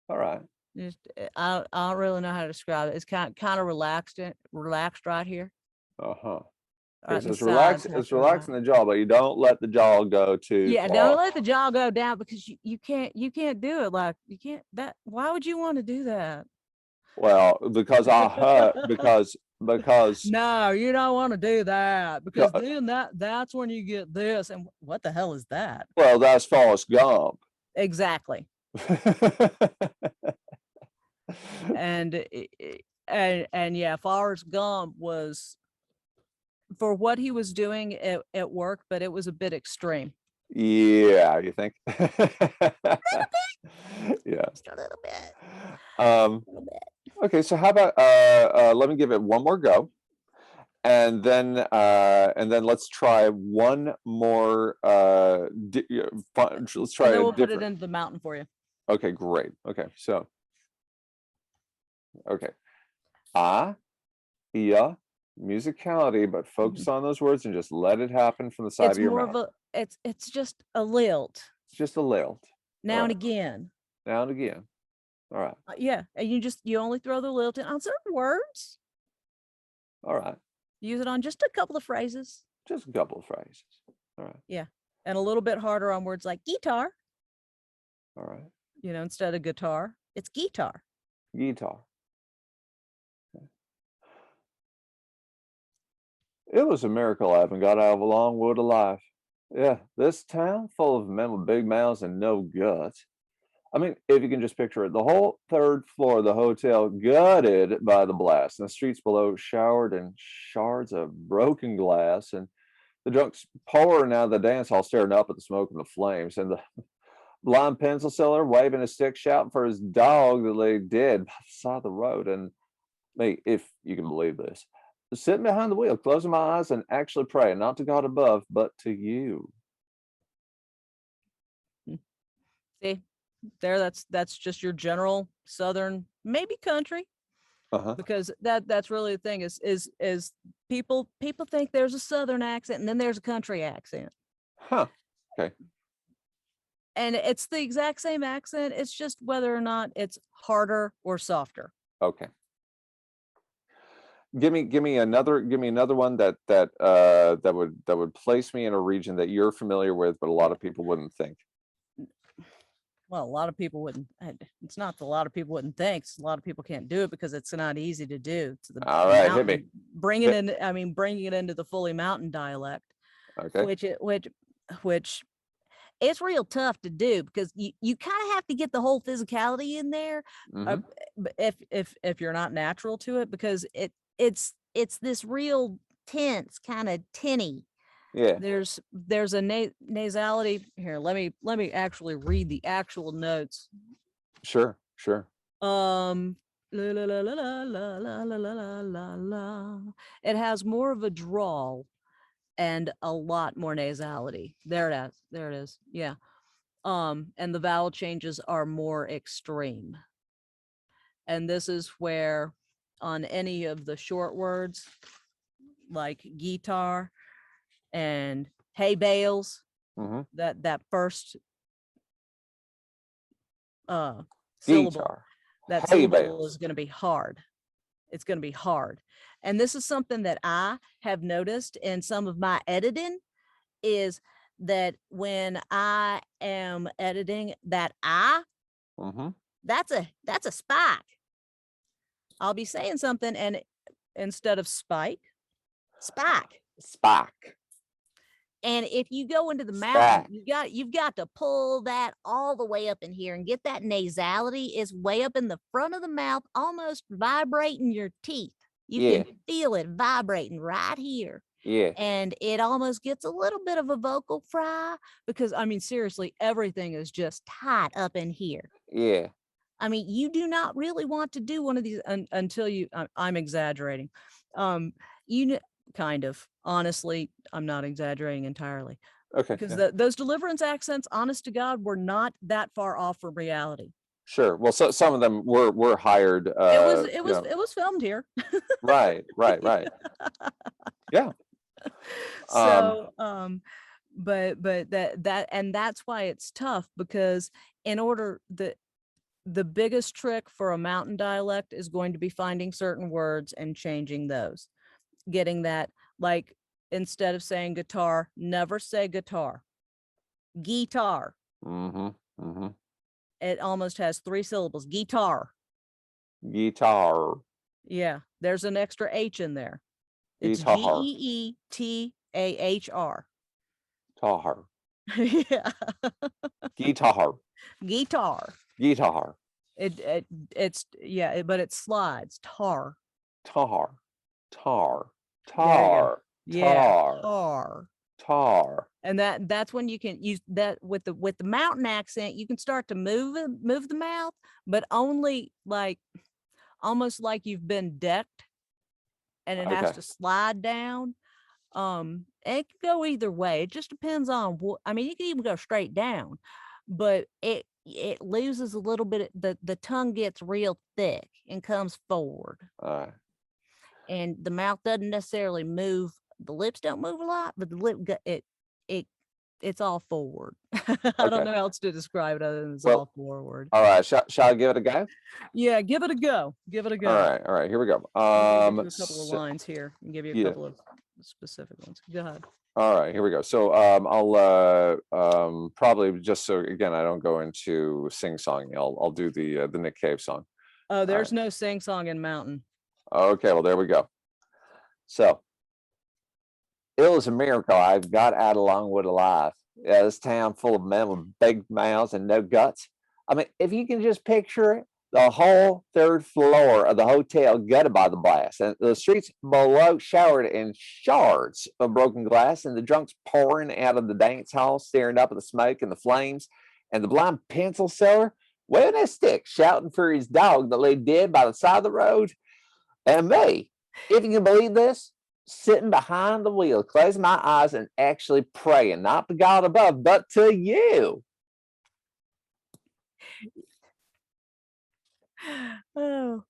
All right. Just, I don't really know how to describe it. It's kind of relaxed right here, Uh-huh. Okay, right, so and the sides have it's to relax. relaxing the jaw, but you don't let the jaw go too Yeah, far. don't let the jaw go down because you can't do it like you can't that why would you want to do that? Well, because I heard because No, you don't want to do that because then that's when you get this and what the hell is that? well, that's Forrest Gump. Exactly. And and yeah, Forrest Gump was for what he was doing at work, but it was a bit extreme. Yeah, you think? Yeah. Just a little bit. Um, A little bit. okay, so how about let me give it one more go, and then let's try one more let's try And then a we'll put it different. into the mountain for you. Okay, great. Okay, so okay. Ah, yeah, musicality, but Mhm. focus on those words and just let it happen from the side It's of your more of mouth. a it's just a lilt Just a lilt. All now and right. again. Now and again. All right. Yeah, and you only throw the lilt in on certain words. All right. Use it on just a couple of phrases. Just a couple of phrases. All right. Yeah, and a little bit harder on words like guitar. All right. Instead of guitar, it's guitar. Guitar. It was a miracle I haven't got out of a long wood alive. Yeah, this town full of men with big mouths and no guts. I mean, if you can just picture it, the whole third floor of the hotel gutted by the blast, and the streets below showered in shards of broken glass, and the drunks pouring out of the dance hall staring up at the smoke and the flames, and the blind pencil seller waving his stick, shouting for his dog that lay dead by the side of the road. And me, if you can believe this, sitting behind the wheel, closing my eyes and actually praying, not to God above, but to you. Mm. See, that's just your general southern, maybe country, Uh-huh. because that's really the thing is people think there's a southern accent and then there's a country accent. Huh. Okay. And it's the exact same accent. It's just whether or not it's harder or softer. Okay. Give me another one that would place me in a region that you're familiar with, but a lot of people wouldn't think. Well, a lot of people wouldn't. It's not that a lot of people wouldn't think. A lot of people can't do it because it's not easy to do. To All the right, hit me. mountain, bringing Hit. in. I mean, bringing it into the fully mountain dialect, Okay. which which it's real tough to do because you kind of have to get the whole physicality in there, uh, Mm-hmm. if you're not natural to it, because it's this real tense kind of tinny. Yeah. There's a nasality here. Let me actually read the actual notes. Sure. Sure. Um, la, la, la, la, la, la, la, la, la, la, la. It has more of a drawl and a lot more nasality. There it is. There it is. Yeah. And the vowel changes are more extreme. And this is where on any of the short words like guitar and hay bales, Mm-hmm. that first uh syllable, Guitar. that Hay syllable is bales. going to be hard. It's going to be hard. And this is something that I have noticed in some of my editing is that when I am editing that I, Mm-hmm. that's a spike. I'll be saying something and instead of spike, spike. Spock. And if you go into the mountain, Spack. you've got to pull that all the way up in here and get that nasality is way up in the front of the mouth, almost vibrating your teeth. You Yeah. can feel it vibrating right here. Yeah. And it almost gets a little bit of a vocal fry because I mean, seriously, everything is just tight up in here. Yeah. I mean, you do not really want to do one of these until I'm exaggerating. Um, you know, kind of. Honestly, I'm not exaggerating entirely Okay. because Yeah. those deliverance accents, honest to God, were not that far off from reality. Sure. Well, so some of them were hired. It was it was it was filmed here. Right. Right. Right. Yeah. Um. So but that and that's why it's tough because in order that The biggest trick for a mountain dialect is going to be finding certain words and changing those. Getting that, like, instead of saying guitar, never say guitar. Guitar. Mm-hmm. Mm-hmm. It almost has 3 syllables. Guitar. Guitar. Yeah, there's an extra H in there. It's Guitar. Geetahr. Tar. Yeah. Guitar. Guitar. Guitar. It's yeah, but it slides. Tar. Tar. Tar. There you go. Tar. Yeah, Tar. tar. Tar. And that's when you can use that with the mountain accent. You can start to move the mouth, but only like almost like you've been decked, and it has Okay. to slide down. And it can go either way. It just depends on what. I mean, you can even go straight down, but it loses a little bit. The tongue gets real thick and comes forward, All right. and the mouth doesn't necessarily move. The lips don't move a lot, but the it it's all forward. I don't Okay. know how else to describe it other than it's Well, all forward. all right. Shall I give it a go? Yeah, give it a go. Give it a All go. right. All right. Here we go. I'll go get you a couple of lines here and give you a Yeah. couple of specific ones. Go ahead. All right, here we go. So I'll probably, just so again I don't go into sing-songing, I'll do the Nick Cave song. Oh, All there's right. no sing song in Mountain. Okay, well there we go. So it was a miracle I got out of Longwood alive. Yeah, this town full of men with big mouths and no guts. I mean, if you can just picture it, the whole third floor of the hotel gutted by the blast, and the streets below showered in shards of broken glass, and the drunks pouring out of the dance hall, staring up at the smoke and the flames, and the blind pencil seller waving his stick, shouting for his dog that lay dead by the side of the road. And me, if you can believe this, sitting behind the wheel, closing my eyes and actually praying, not to God above, but to you. Oh,